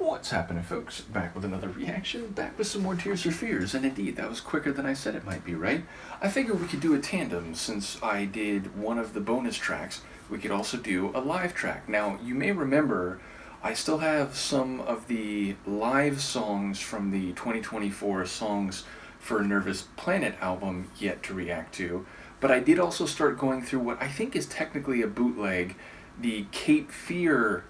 What's happening, folks? Back with another reaction, back with some more Tears for Fears, and indeed, that was quicker than I said it might be, right? I figured we could do a tandem. Since I did one of the bonus tracks, we could also do a live track. Now, you may remember, I still have some of the live songs from the 2024 Songs for a Nervous Planet album yet to react to, but I did also start going through what I think is technically a bootleg, the Cape Fear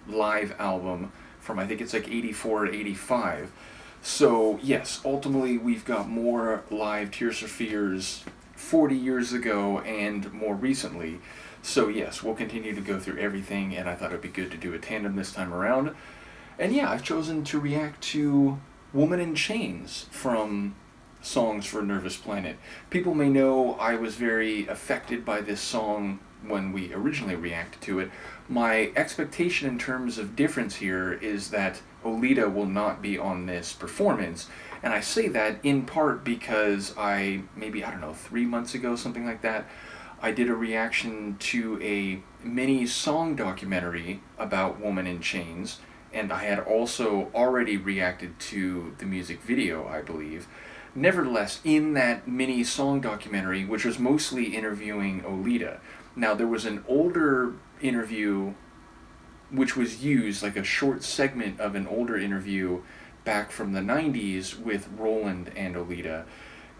live album from, I think it's like 84 or 85. So yes, ultimately we've got more live Tears for Fears 40 years ago and more recently. So yes, we'll continue to go through everything, and I thought it'd be good to do a tandem this time around. And yeah, I've chosen to react to Woman in Chains from Songs for a Nervous Planet. People may know I was very affected by this song when we originally reacted to it. My expectation in terms of difference here is that Olita will not be on this performance, and I say that in part because I don't know, 3 months ago, something like that, I did a reaction to a mini song documentary about Woman in Chains, and I had also already reacted to the music video, I believe. Nevertheless, in that mini song documentary, which was mostly interviewing Olita, now there was an older interview which was used, like a short segment of an older interview back from the 90s with Roland and Olita,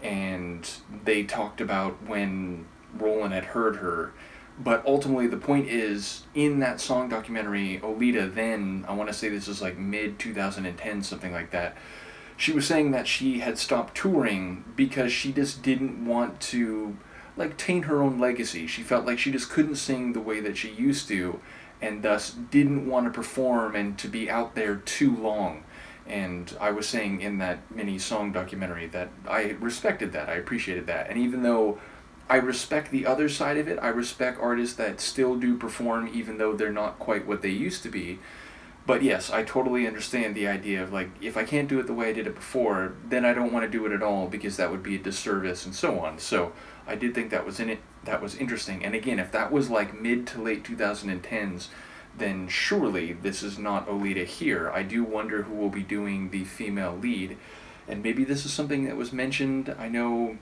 and they talked about when Roland had heard her. But ultimately the point is, in that song documentary, Olita then, I want to say this was like mid-2010, something like that, she was saying that she had stopped touring because she just didn't want to taint her own legacy. She felt like she just couldn't sing the way that she used to, and thus didn't want to perform and to be out there too long. And I was saying in that mini song documentary that I respected that, I appreciated that. And even though I respect the other side of it, I respect artists that still do perform even though they're not quite what they used to be. But yes, I totally understand the idea of if I can't do it the way I did it before, then I don't want to do it at all because that would be a disservice and so on. So I did think that was interesting. And again, if that was mid to late 2010s, then surely this is not Olita here. I do wonder who will be doing the female lead. And maybe this is something that was mentioned. I know,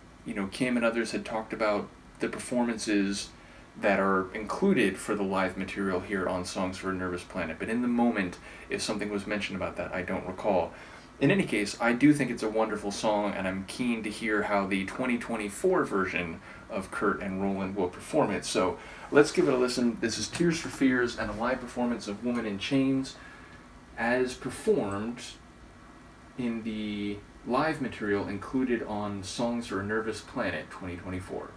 Kim and others had talked about the performances that are included for the live material here on Songs for a Nervous Planet, but in the moment, if something was mentioned about that, I don't recall. In any case, I do think it's a wonderful song, and I'm keen to hear how the 2024 version of Kurt and Roland will perform it. So let's give it a listen. This is Tears for Fears and a live performance of Woman in Chains as performed in the live material included on Songs for a Nervous Planet 2024.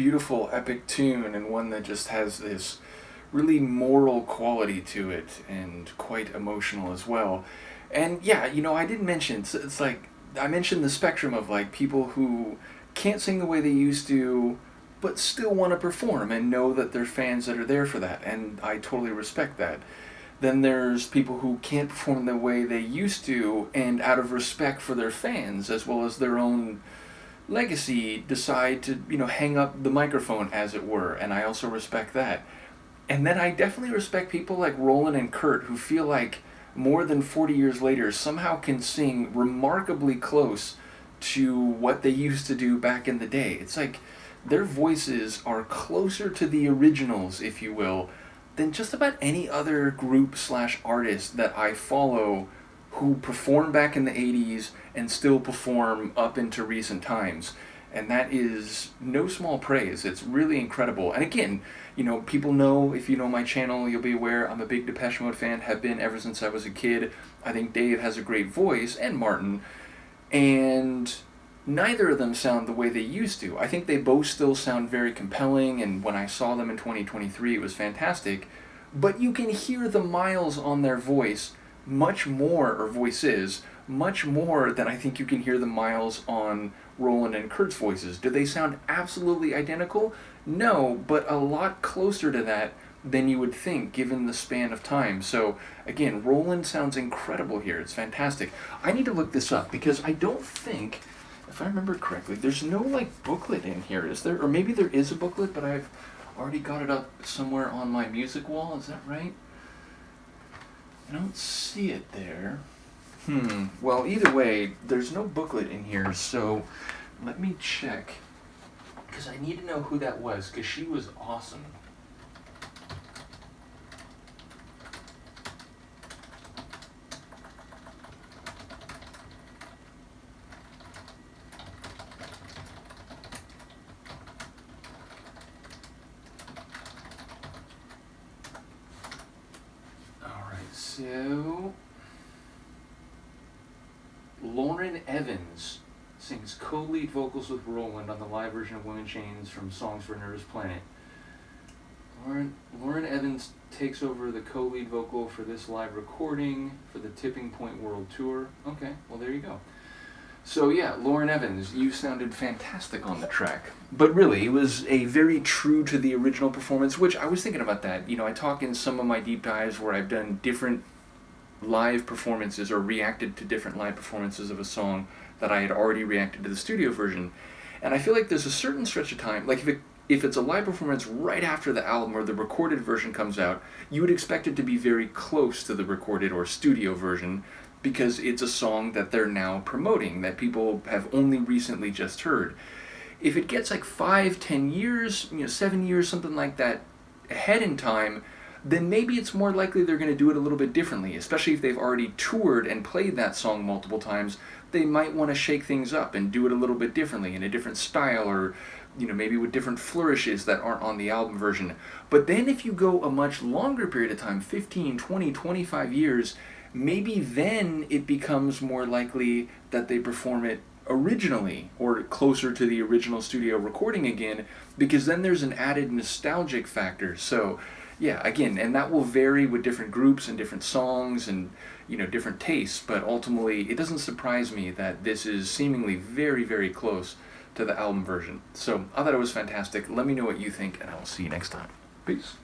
beautiful, epic tune, and one that just has this really moral quality to it, and quite emotional as well. And yeah, I did mention, it's like, I mentioned the spectrum of like people who can't sing the way they used to, but still want to perform and know that they're fans that are there for that, and I totally respect that. Then there's people who can't perform the way they used to, and out of respect for their fans as well as their own legacy, decide to, hang up the microphone, as it were, and I also respect that. And then I definitely respect people like Roland and Kurt, who feel like more than 40 years later somehow can sing remarkably close to what they used to do back in the day. It's like their voices are closer to the originals, if you will, than just about any other group / artist that I follow who performed back in the 80s and still perform up into recent times. And that is no small praise. It's really incredible. And again, people know, if you know my channel, you'll be aware I'm a big Depeche Mode fan, have been ever since I was a kid. I think Dave has a great voice, and Martin, and neither of them sound the way they used to. I think they both still sound very compelling, and when I saw them in 2023, it was fantastic. But you can hear the miles on their voices, much more than I think you can hear the miles on Roland and Kurt's voices. Do they sound absolutely identical? No, but a lot closer to that than you would think, given the span of time. So again, Roland sounds incredible here. It's fantastic. I need to look this up, because I don't think, if I remember correctly, there's no booklet in here, is there? Or maybe there is a booklet, but I've already got it up somewhere on my music wall. Is that right? I don't see it there. Well, either way, there's no booklet in here, so let me check, because I need to know who that was, because she was awesome. Alright, so Lauren Evans sings co-lead vocals with Roland on the live version of Women Chains from Songs for a Nervous Planet. Lauren Evans takes over the co-lead vocal for this live recording for the Tipping Point World Tour. Okay, well there you go. So yeah, Lauren Evans, you sounded fantastic on the track. But really, it was a very true to the original performance, which I was thinking about that. I talk in some of my deep dives where I've done different live performances or reacted to different live performances of a song that I had already reacted to the studio version. And I feel like there's a certain stretch of time, like if it's a live performance right after the album or the recorded version comes out, you would expect it to be very close to the recorded or studio version, because it's a song that they're now promoting, that people have only recently just heard. If it gets 5, 10 years, 7 years, something like that ahead in time, then maybe it's more likely they're going to do it a little bit differently, especially if they've already toured and played that song multiple times. They might want to shake things up and do it a little bit differently, in a different style, or maybe with different flourishes that aren't on the album version. But then if you go a much longer period of time, 15, 20, 25 years, maybe then it becomes more likely that they perform it originally, or closer to the original studio recording again, because then there's an added nostalgic factor. So yeah, again, and that will vary with different groups and different songs and different tastes, but ultimately it doesn't surprise me that this is seemingly very, very close to the album version. So I thought it was fantastic. Let me know what you think, and I will see you next time. Peace.